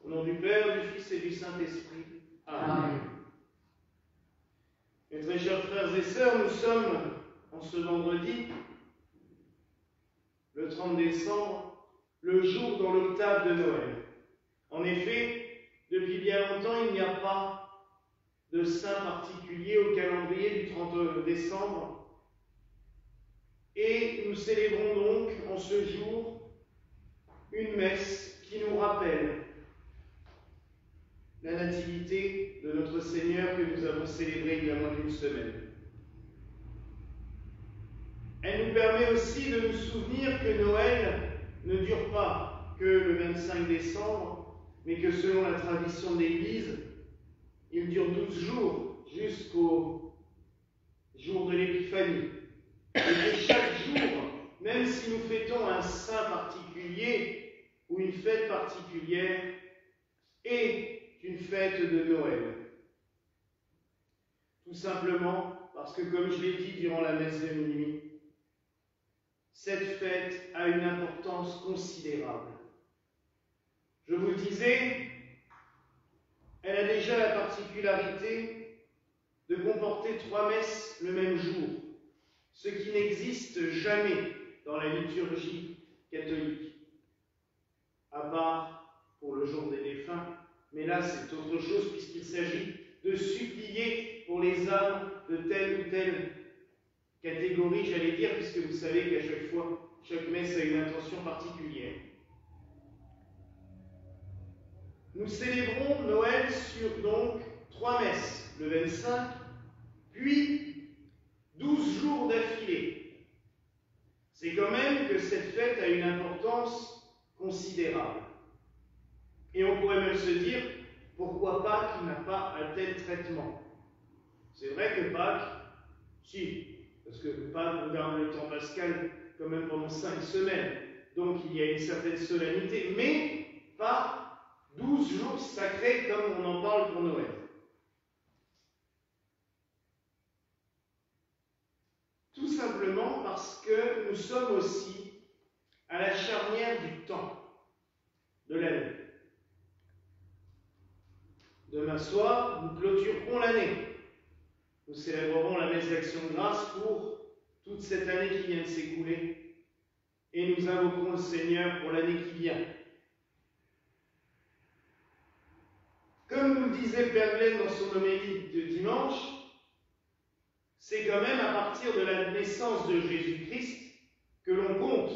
Au nom du Père, du Fils et du Saint-Esprit. Amen. Mes très chers frères et sœurs, nous sommes en ce vendredi, le 30 décembre, le jour dans l'octave de Noël. En effet, depuis bien longtemps, il n'y a pas de saint particulier au calendrier du 30 décembre. Et nous célébrons donc en ce jour une messe qui nous rappelle la nativité de notre Seigneur que nous avons célébrée il y a moins d'une semaine. Elle nous permet aussi de nous souvenir que Noël ne dure pas que le 25 décembre, mais que selon la tradition de l'Église, il dure 12 jours jusqu'au jour de l'Épiphanie. Et que chaque jour, même si nous fêtons un saint particulier ou une fête particulière, est une fête de Noël. Tout simplement parce que, comme je l'ai dit durant la messe de minuit, cette fête a une importance considérable. Je vous le disais, elle a déjà la particularité de comporter 3 messes le même jour, ce qui n'existe jamais dans la liturgie catholique, à part pour le jour des défunts. Mais là, c'est autre chose puisqu'il s'agit de supplier pour les âmes de telle ou telle catégorie, j'allais dire, puisque vous savez qu'à chaque fois, chaque messe a une intention particulière. Nous célébrons Noël sur donc 3 messes, le 25, puis 12 jours d'affilée. C'est quand même que cette fête a une importance considérable. Et on pourrait même se dire, pourquoi Pâques n'a pas un tel traitement? C'est vrai que Pâques, si, parce que Pâques, on garde le temps pascal quand même pendant 5 semaines, donc il y a une certaine solennité, mais pas 12 jours sacrés comme on en parle pour Noël. Tout simplement parce que nous sommes aussi à la charnière du temps, de l'année. Demain soir, nous clôturerons l'année. Nous célébrerons la messe d'Action de grâce pour toute cette année qui vient de s'écouler et nous invoquerons le Seigneur pour l'année qui vient. Comme nous le disait Père Glenn dans son homélie de dimanche, c'est quand même à partir de la naissance de Jésus-Christ que l'on compte.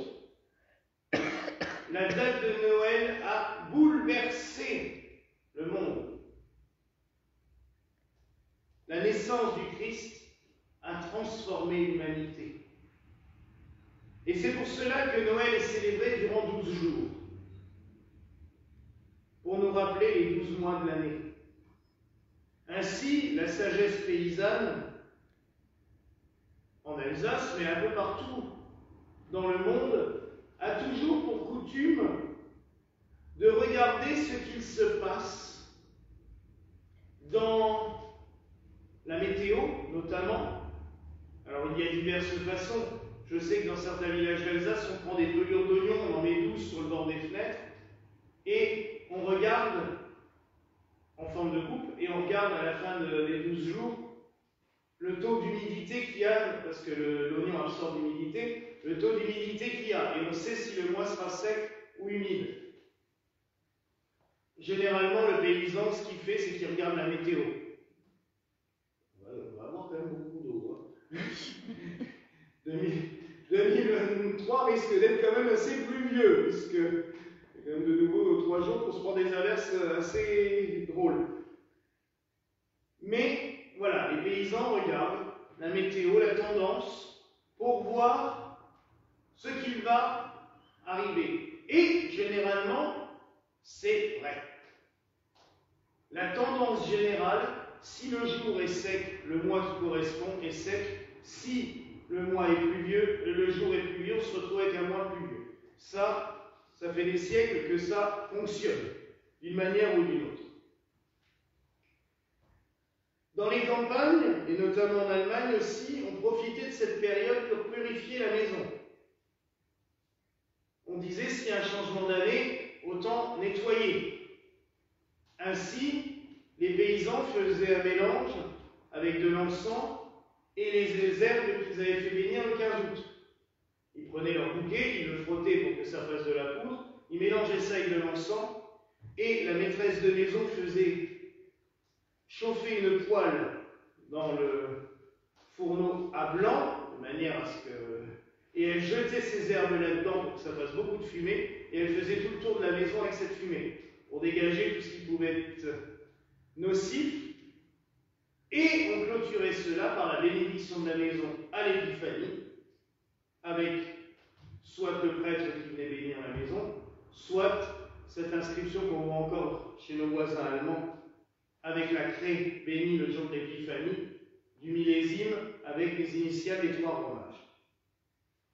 La date de Noël a bouleversé le monde. La naissance du Christ a transformé l'humanité. Et c'est pour cela que Noël est célébré durant 12 jours, pour nous rappeler les 12 mois de l'année. Ainsi, la sagesse paysanne, en Alsace, mais un peu partout dans le monde, a toujours pour coutume de regarder ce qu'il se passe dans la météo, notamment. Alors, il y a diverses façons. Je sais que dans certains villages d'Alsace, on prend des pelures d'oignons, on en met 12 sur le bord des fenêtres, et on regarde en forme de coupe, et on regarde à la fin des 12 jours le taux d'humidité qu'il y a, parce que l'oignon absorbe l'humidité, le taux d'humidité qu'il y a, et on sait si le mois sera sec ou humide. Généralement, le paysan, ce qu'il fait, c'est qu'il regarde la météo. On va avoir quand même beaucoup d'eau. 2023 risque d'être quand même assez pluvieux, puisque il y a quand même de nouveau 3 jours pour se prendre des averses assez drôles. Mais voilà, les paysans regardent la météo, la tendance, pour voir ce qu'il va arriver. Et généralement, c'est vrai. La tendance générale, si le jour est sec, le mois qui correspond est sec. Si le mois est pluvieux, le jour est pluvieux, on se retrouve avec un mois pluvieux. Ça fait des siècles que ça fonctionne, d'une manière ou d'une autre. Dans les campagnes, et notamment en Allemagne aussi, on profitait de cette période pour purifier la maison. On disait, s'il y a un changement d'année, autant nettoyer. Ainsi, les paysans faisaient un mélange avec de l'encens et les herbes qu'ils avaient fait bénir le 15 août. Ils prenaient leur bouquet, ils le frottaient pour que ça fasse de la poudre, ils mélangeaient ça avec de l'encens, et la maîtresse de maison faisait chauffer une poêle dans le fourneau à blanc, de manière à ce que... Et elle jetait ses herbes là-dedans pour que ça fasse beaucoup de fumée, et elle faisait tout le tour de la maison avec cette fumée, pour dégager tout ce qui pouvait être nocif. Et on clôturait cela par la bénédiction de la maison à l'Épiphanie, avec soit le prêtre qui venait bénir la maison, soit cette inscription qu'on voit encore chez nos voisins allemands, avec la craie bénie le jour de l'Épiphanie, du millésime, avec les initiales des 3 romages.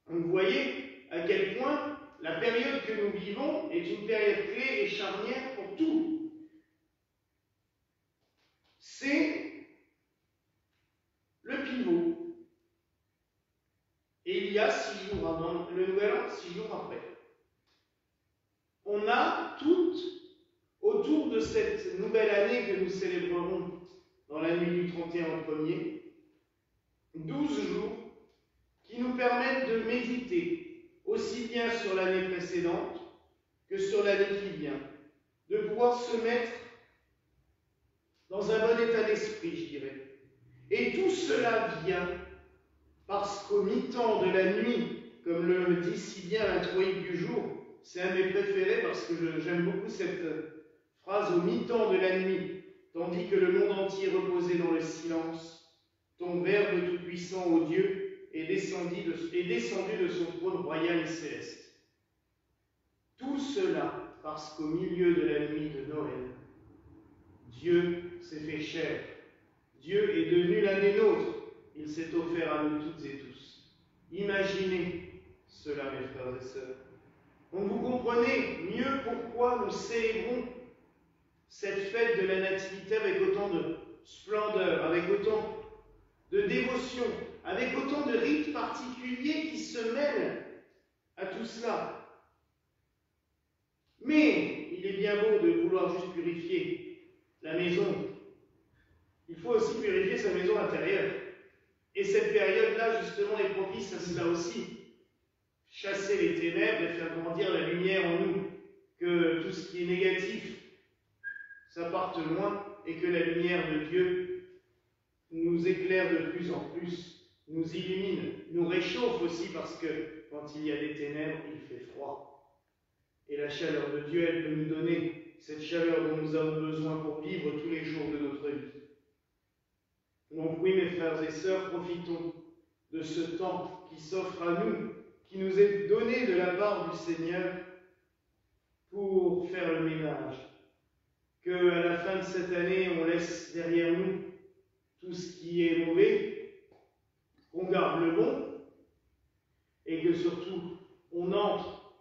Donc vous voyez à quel point la période que nous vivons est une période clé et charnière pour tout. C'est le pivot. Et il y a 6 jours avant le Nouvel An, 6 jours après. On a toutes, autour de cette nouvelle année que nous célébrerons dans la nuit du 31 au 1er, 12 jours qui nous permettent de méditer aussi bien sur l'année précédente que sur l'année qui vient, de pouvoir se mettre dans un bon état d'esprit, je dirais. Et tout cela vient parce qu'au mi-temps de la nuit, comme le dit si bien l'introïque du jour, c'est un de mes préférés parce que j'aime beaucoup cette phrase, au mi-temps de la nuit, tandis que le monde entier reposait dans le silence, ton Verbe tout-puissant, ô Dieu, est descendu de son trône royal et céleste. Tout cela parce qu'au milieu de la nuit de Noël, Dieu s'est fait chair. Dieu est devenu l'un des nôtres. Il s'est offert à nous toutes et tous. Imaginez cela, mes frères et sœurs. Donc vous comprenez mieux pourquoi nous célébrons cette fête de la Nativité avec autant de splendeur, avec autant de dévotion, avec autant de rites particuliers qui se mêlent à tout cela. Mais il est bien beau de vouloir juste purifier la maison. Il faut aussi purifier sa maison intérieure. Et cette période-là, justement, est propice à cela aussi. Chasser les ténèbres et faire grandir la lumière en nous. Que tout ce qui est négatif, ça parte loin et que la lumière de Dieu nous éclaire de plus en plus, nous illumine, nous réchauffe aussi parce que quand il y a des ténèbres, il fait froid. Et la chaleur de Dieu, elle peut nous donner cette chaleur dont nous avons besoin pour vivre tous les jours de notre vie. Donc oui, mes frères et sœurs, profitons de ce temps qui s'offre à nous, qui nous est donné de la part du Seigneur pour faire le ménage. Qu'à la fin de cette année, on laisse derrière nous tout ce qui est mauvais, qu'on garde le bon, et que surtout, on entre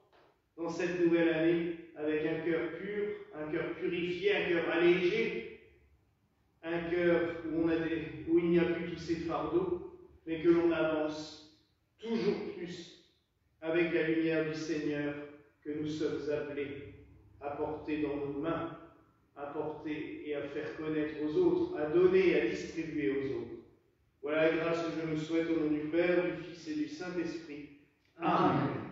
dans cette nouvelle année avec un cœur pur, un cœur purifié, un cœur allégé, un cœur où il n'y a plus tous ces fardeaux, mais que l'on avance toujours plus avec la lumière du Seigneur que nous sommes appelés à porter dans nos mains, à porter et à faire connaître aux autres, à donner et à distribuer aux autres. Voilà la grâce que je nous souhaite au nom du Père, du Fils et du Saint-Esprit. Amen.